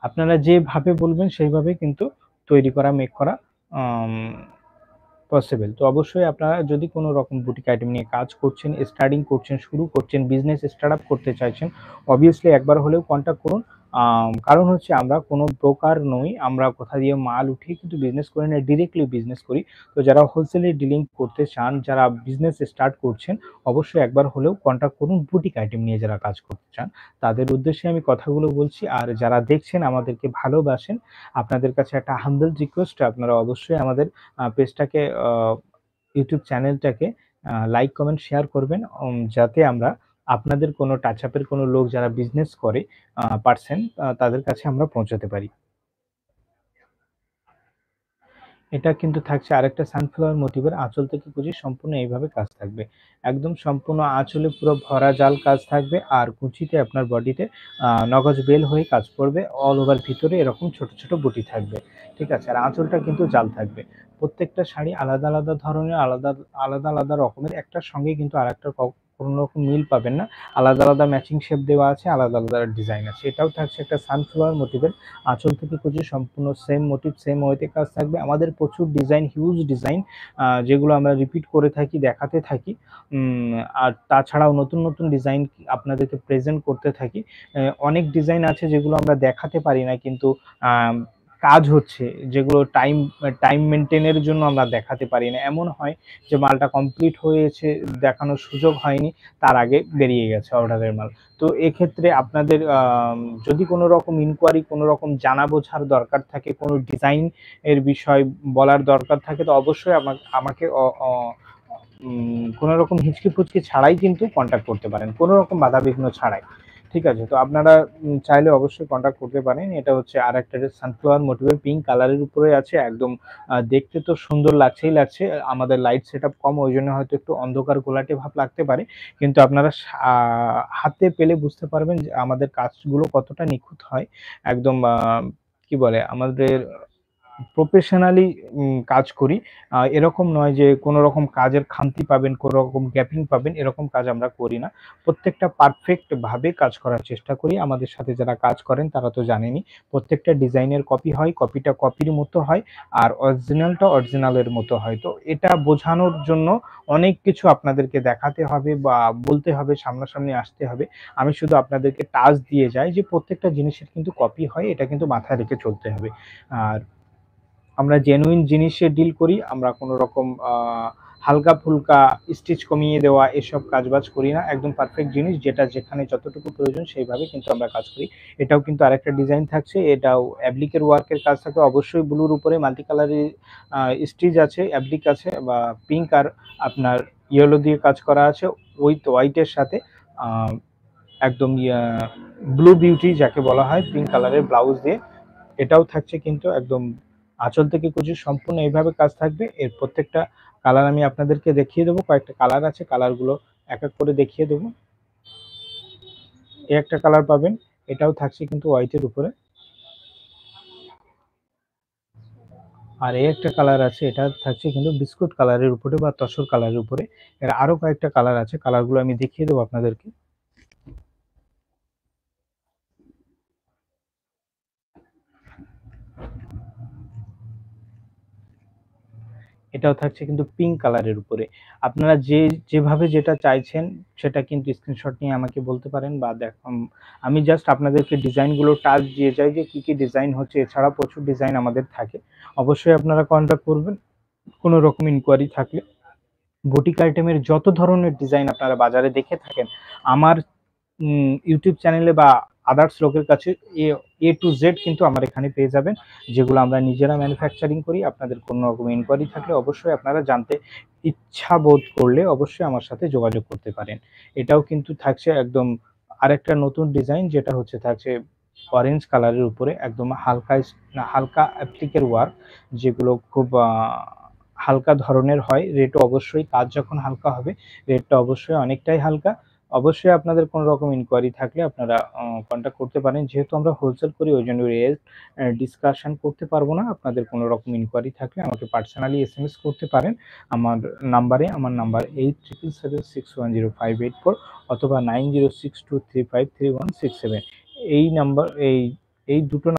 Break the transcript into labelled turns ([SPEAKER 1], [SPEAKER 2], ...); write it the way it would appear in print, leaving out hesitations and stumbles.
[SPEAKER 1] আপনারা যেভাবে বলবেন সেইভাবে কিন্তু তৈরি করা, মেক করা আম পসিবল। তো অবশ্যই আপনারা যদি কোনো রকম বুটিক আইটেম নিয়ে কাজ করছেন, স্টার্টিং করছেন, শুরু করছেন, বিজনেস স্টার্ট আপ করতে চাইছেন, অবভিয়াসলি একবার হলেও কন্টাক্ট করুন। কারণ হচ্ছে আমরা কোনো ব্রোকার নই। আমরা কোথা দিয়ে মাল উঠিয়ে কিন্তু বিজনেস করি না, ডিরেক্টলি বিজনেস করি। তো যারা হোলসেলে ডিলিং করতে চান, যারা বিজনেস স্টার্ট করছেন, অবশ্যই একবার হলেও কন্টাক্ট করুন বুটিক আইটেম নিয়ে যারা কাজ করতে চান। তাদের উদ্দেশ্যে আমি কথাগুলো বলছি। আর যারা দেখছেন, আমাদেরকে ভালোবাসেন, আপনাদের কাছে একটা হাম্বল রিকোয়েস্ট, আপনারা অবশ্যই আমাদের পেজটাকে আ ইউটিউব চ্যানেলটাকে লাইক, কমেন্ট, শেয়ার করবেন যাতে আমরা আপনাদের কোনো টাচ আপ এর কোনো লোক যারা বিজনেস করে পারসন তাদের কাছে আমরা পৌঁছাতে পারি। এটা কিন্তু থাকছে আরেকটা সানফ্লাওয়ার মোটিভের আঁচল থেকে কুঁচি সম্পূর্ণ এইভাবে কাজ থাকবে। একদম সম্পূর্ণ আঁচলে পুরো ভরা জাল কাজ থাকবে আর কুঁচিতে আপনার বডিতে নগজ বেল হয়ে কাজ পড়বে। অল ওভার ভিতরে এরকম ছোট, ছোট বুটি থাকবে। ঠিক আছে? আর আঁচলটা কিন্তু জাল থাকবে। প্রত্যেকটা শাড়ি আলাদা, আলাদা ধরনের আলাদা, আলাদা, আলাদা রকমের একটার সঙ্গে কিন্তু আরেকটার কোনো রকম মিল পাবেন না। আলাদা, আলাদা ম্যাচিং শেপ দেওয়া আছে, আলাদা, আলাদা ডিজাইন আছে। এটাও থাকছে একটা সানফ্লাওয়ার মোটিভের আঁচল থেকে কুঁচি সম্পূর্ণ সেম মোটিভ, সেম ওয়েতে কাজ থাকবে। আমাদের প্রচুর ডিজাইন, হিউজ ডিজাইন যেগুলো আমরা রিপিট করে থাকি, দেখাতে থাকি। আর তাছাড়াও নতুন, নতুন ডিজাইন আপনাদেরকে প্রেজেন্ট করতে থাকি। অনেক ডিজাইন আছে যেগুলো আমরা দেখাতে পারি না কিন্তু আম কাজ হচ্ছে, যেগুলো টাইম মেইনটেইন এর জন্য আমরা দেখাতে পারি না। এমন হয় যে মালটা কমপ্লিট হয়েছে, দেখানোর সুযোগ হয়নি, তার আগে বেরিয়ে গেছে অর্ডারের মাল। তো এক্ষেত্রে আপনাদের যদি কোনো রকম ইনকোয়ারি, কোনো রকম জানা বোঝার দরকার থাকে, কোনো ডিজাইন এর বিষয় বলার দরকার থাকে, তো অবশ্যই আমাকে কোনো রকম হিচকি-পুচকি ছাড়াই কিন্তু কন্ট্যাক্ট করতে পারেন। কোনো রকম বাধাবিঘ্ন ছাড়াই। ঠিক আছে? তো আপনারা চাইলে অবশ্যই কন্ট্যাক্ট করতে পারেন। এটা হচ্ছে আরেকটা যে সানফ্লাওয়ার মোটিভের পিঙ্ক কালারের উপরে আছে। একদম দেখতে তো সুন্দর লাগছেই লাগছে। আমাদের লাইট সেটআপ কম, ওইজন্য হয়তো একটু অন্ধকার ঘোলাটে ভাব লাগতে পারে। কিন্তু আপনারা হাতে পেলে বুঝতে পারবেন যে আমাদের কাজগুলো কতটা নিখুঁত হয়। একদম কি বলে আমাদের প্রফেশনালি কাজ করি। এরকম নয় যে কোনো রকম কাজের খামতি পাবেন, কোনো রকম গ্যাপিং পাবেন, এরকম কাজ আমরা করি না। প্রত্যেকটা পারফেক্ট ভাবে কাজ করার চেষ্টা করি। আমাদের সাথে যারা কাজ করেন তারা তো জানেনই। প্রত্যেকটা ডিজাইনের কপি হয়, কপিটা কপির মতো হয়, আর অরিজিনালটা অরিজিনালের মতো হয়। তো এটা বোঝানোর জন্য অনেক কিছু আপনাদেরকে দেখাতে হবে বা বলতে হবে, সামনাসামনি আসতে হবে। আমি শুধু আপনাদেরকে টাচ দিয়ে যাই যে প্রত্যেকটা জিনিসের কিন্তু কপি হয়, এটা কিন্তু মাথায় রেখে চলতে হবে। আর আমরা জেনুইন জিনিসে ডিল করি। আমরা কোনো রকম হালকা-ফুলকা স্টিচ কমিয়ে দেওয়া এসব কাজবাজ করি না। একদম পারফেক্ট জিনিস যেটা যেখানে যতটুকু প্রয়োজন সেইভাবে কিন্তু আমরা কাজ করি। এটাও কিন্তু আরেকটা ডিজাইন থাকছে। এটাও অ্যাপ্লিকের ওয়ার্কের কাজ থাকবে। অবশ্যই ব্লুর উপরে মাল্টি কালারের স্টিচ আছে, অ্যাপ্লিক আছে বা পিঙ্ক আর আপনার ইয়েলো দিয়ে কাজ করা আছে উইথ হোয়াইটের সাথে আ একদম ব্লু বিউটি যাকে বলা হয় পিঙ্ক কালারের ব্লাউজ দিয়ে। এটাও থাকছে কিন্তু একদম আঁচল থেকে কুঁচি সম্পূর্ণ এইভাবে কাজ থাকবে। এর প্রত্যেকটা কালার আমি আপনাদেরকে দেখিয়ে দেবো। কয়েকটা কালার আছে, কালারগুলো এক, এক করে দেখিয়ে দেবো। এই একটা কালার পাবেন। এটাও থাকছে কিন্তু হোয়াইটের উপরে। আর এই একটা কালার আছে, এটা থাকছে কিন্তু বিস্কুট কালারের উপরে বা তসর কালারের উপরে। এর আরো কয়েকটা কালার আছে, কালারগুলো আমি দেখিয়ে দেবো আপনাদেরকে। এটাও থাকছে কিন্তু পিঙ্ক কালারের উপরে। আপনারা যেভাবে যেটা চাইছেন সেটা কিন্তু স্ক্রিনশট নিয়ে আমাকে বলতে পারেন বা আমি জাস্ট আপনাদেরকে ডিজাইনগুলো টাচ দিয়ে যাই যে কি, কি ডিজাইন হচ্ছে। এছাড়া প্রচুর ডিজাইন আমাদের থাকে। অবশ্যই আপনারা কন্টাক্ট করবেন কোনো রকম ইনকোয়ারি থাকলে। বুটিক আইটেমের যত ধরনের ডিজাইন আপনারা বাজারে দেখে থাকেন, আমার ইউটিউব চ্যানেলে বা আদার্স লোকের কাছে এ এ টু জেড কিন্তু আমার এখানে পেয়ে যাবেন, যেগুলো আমরা নিজেরা ম্যানুফ্যাকচারিং করি। আপনাদের কোনো রকম ইনকোয়ারি থাকলে অবশ্যই আপনারা জানতে ইচ্ছা বোধ করলে অবশ্যই আমার সাথে যোগাযোগ করতে পারেন। এটাও কিন্তু থাকছে একদম আরেকটা নতুন ডিজাইন, যেটা হচ্ছে থাকছে অরেঞ্জ কালারের উপরে একদম হালকা অ্যাপ্লিকের ওয়ার্ক, যেগুলো খুব হালকা ধরনের হয়। রেটও অবশ্যই, কাজ যখন হালকা হবে রেটটা অবশ্যই অনেকটাই হালকা। অবশ্যই আপনাদের কোনো রকম ইনকোয়ারি থাকলে আপনারা কন্ট্যাক্ট করতে পারেন। যেহেতু আমরা হোলসেল করি ওইজন্য রেট ডিসকাশন করতে পারবো না। আপনাদের কোনো রকম ইনকোয়ারি থাকলে আমাকে পার্সোনালি এসএমএস করতে পারেন আমার নাম্বারে। আমার নাম্বার 8776105884 অথবা 9062353167। এই নাম্বার এই দুটো